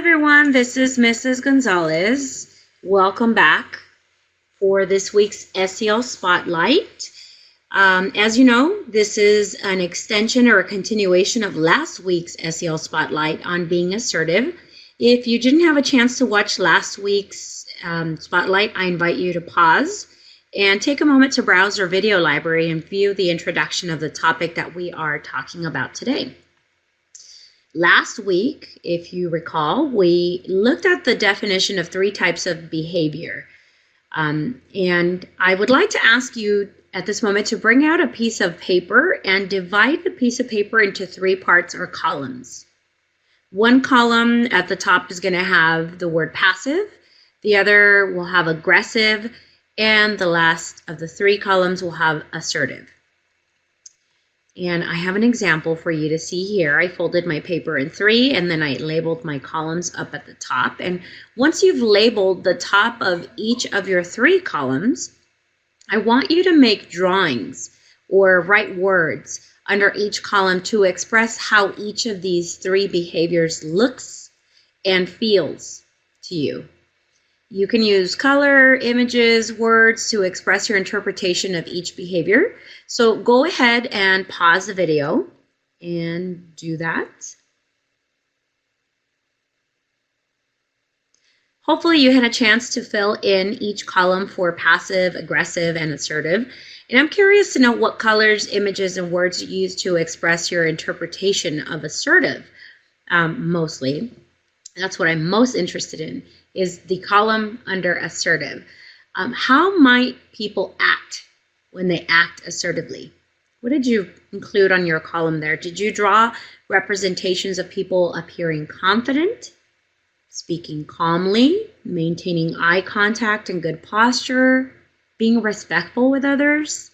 everyone, this is Mrs. Gonzalez. Welcome back for this week's SEL Spotlight. As you know, this is an extension or a continuation of last week's SEL Spotlight on being assertive. If you didn't have a chance to watch last week's Spotlight, I invite you to pause and take a moment to browse our video library and view the introduction of the topic that we are talking about today. Last week, if you recall, we looked at the definition of 3 types of behavior. And I would like to ask you at this moment to bring out a piece of paper and divide the piece of paper into 3 parts or columns. One column at the top is going to have the word passive, the other will have aggressive, and the last of the 3 columns will have assertive. And I have an example for you to see here. I folded my paper in 3 and then I labeled my columns up at the top. And once you've labeled the top of each of your 3 columns, I want you to make drawings or write words under each column to express how each of these 3 behaviors looks and feels to you. You can use color, images, words to express your interpretation of each behavior. So go ahead and pause the video and do that. Hopefully you had a chance to fill in each column for passive, aggressive, and assertive. And I'm curious to know what colors, images, and words you use to express your interpretation of assertive, mostly. That's what I'm most interested in, is the column under assertive. How might people act when they act assertively? What did you include on your column there? Did you draw representations of people appearing confident, speaking calmly, maintaining eye contact and good posture, being respectful with others?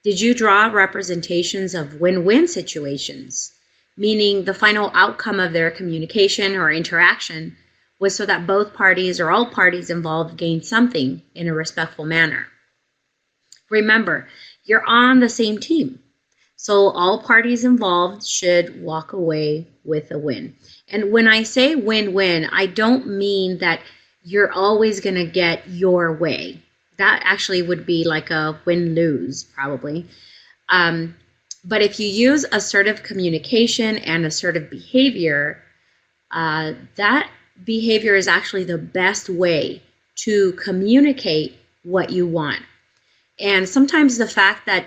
Did you draw representations of win-win situations, meaning the final outcome of their communication or interaction was so that both parties or all parties involved gained something in a respectful manner? Remember, you're on the same team, so all parties involved should walk away with a win. And when I say win-win, I don't mean that you're always going to get your way. That actually would be like a win-lose, probably. But if you use assertive communication and assertive behavior, that behavior is actually the best way to communicate what you want. And sometimes the fact that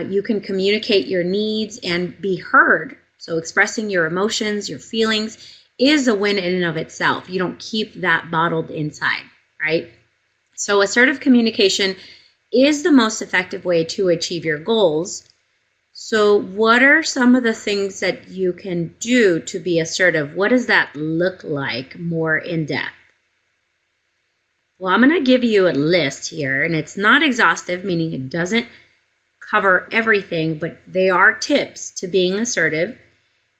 you can communicate your needs and be heard, so expressing your emotions, your feelings, is a win in and of itself. You don't keep that bottled inside, right? So assertive communication is the most effective way to achieve your goals. So what are some of the things that you can do to be assertive? What does that look like more in depth? Well, I'm going to give you a list here, and it's not exhaustive, meaning it doesn't cover everything, but they are tips to being assertive.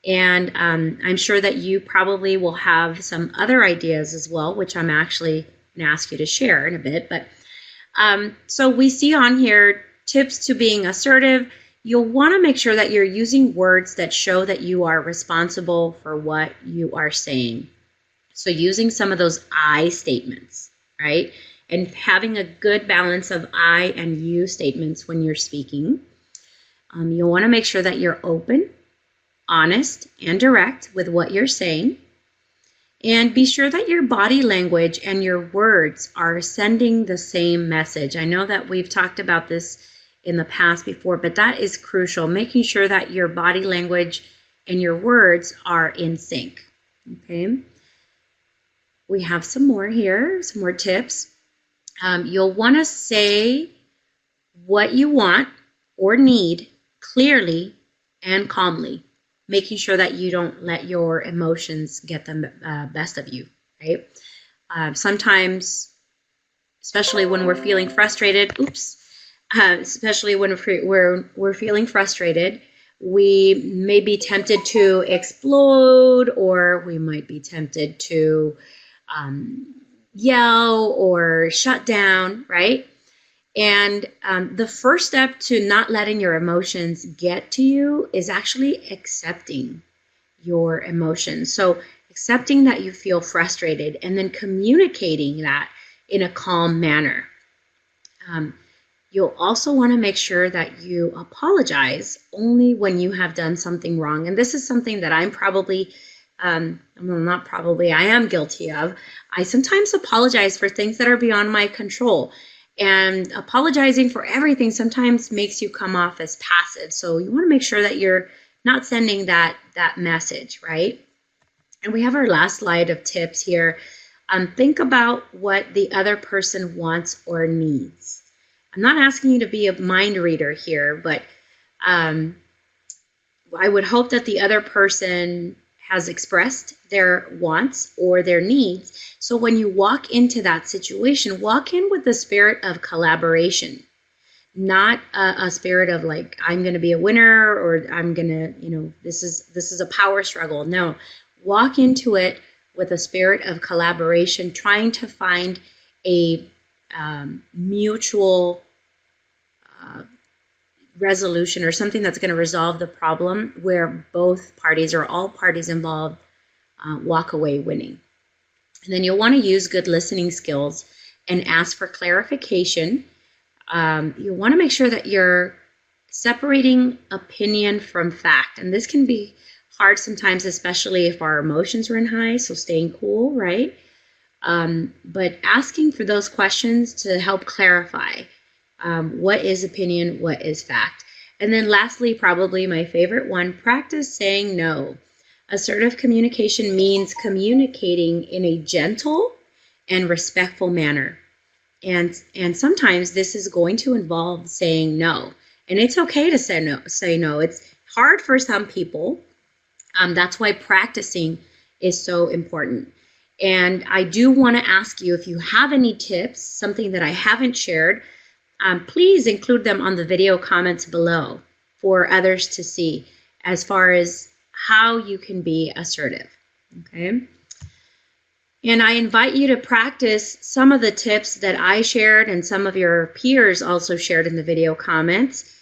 And I'm sure that you probably will have some other ideas as well, which I'm actually going to ask you to share in a bit. But so we see on here tips to being assertive. You'll want to make sure that you're using words that show that you are responsible for what you are saying. So using some of those I statements, right? And having a good balance of I and you statements when you're speaking. You'll want to make sure that you're open, honest, and direct with what you're saying. And be sure that your body language and your words are sending the same message. I know that we've talked about this in the past before, but that is crucial, making sure that your body language and your words are in sync. Okay. We have some more here, some more tips. You'll want to say what you want or need clearly and calmly, making sure that you don't let your emotions get the best of you, right? Sometimes, especially when we're feeling frustrated, especially when we're feeling frustrated, we may be tempted to explode, or we might be tempted to yell or shut down, right? And the first step to not letting your emotions get to you is actually accepting your emotions. So accepting that you feel frustrated, and then communicating that in a calm manner. You'll also want to make sure that you apologize only when you have done something wrong. And this is something that I'm probably, not probably, I am guilty of. I sometimes apologize for things that are beyond my control. And apologizing for everything sometimes makes you come off as passive. So you want to make sure that you're not sending that message, right? And we have our last slide of tips here. Think about what the other person wants or needs. I'm not asking you to be a mind reader here, but I would hope that the other person has expressed their wants or their needs. So when you walk into that situation, walk in with the spirit of collaboration, not a spirit of like, I'm going to be a winner, or I'm going to, this is a power struggle. No, walk into it with a spirit of collaboration, trying to find a mutual resolution, or something that's going to resolve the problem where both parties or all parties involved walk away winning. And then you'll want to use good listening skills and ask for clarification. You want to make sure that you're separating opinion from fact. And this can be hard sometimes, especially if our emotions are in high, so staying cool, right? But asking for those questions to help clarify what is opinion, what is fact. And then lastly, probably my favorite one, practice saying no. Assertive communication means communicating in a gentle and respectful manner. And sometimes this is going to involve saying no. And it's okay to say no. It's hard for some people. That's why practicing is so important. And I do want to ask you, if you have any tips, something that I haven't shared, please include them on the video comments below for others to see, as far as how you can be assertive, okay? And I invite you to practice some of the tips that I shared and some of your peers also shared in the video comments.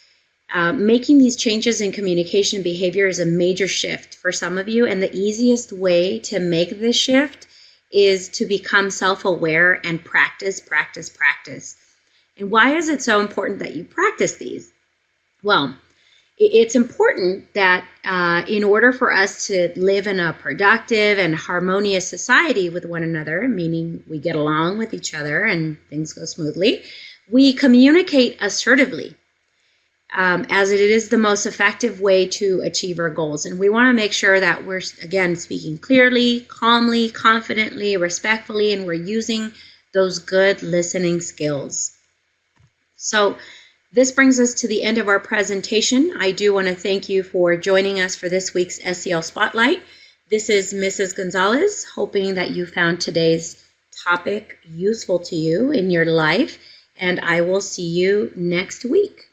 Making these changes in communication behavior is a major shift for some of you, and the easiest way to make this shift is to become self-aware and practice. And why is it so important that you practice these? Well, it's important that in order for us to live in a productive and harmonious society with one another, meaning we get along with each other and things go smoothly, we communicate assertively, as it is the most effective way to achieve our goals. And we want to make sure that we're, again, speaking clearly, calmly, confidently, respectfully, and we're using those good listening skills. So this brings us to the end of our presentation. I do want to thank you for joining us for this week's SEL Spotlight. This is Mrs. Gonzalez, hoping that you found today's topic useful to you in your life, and I will see you next week.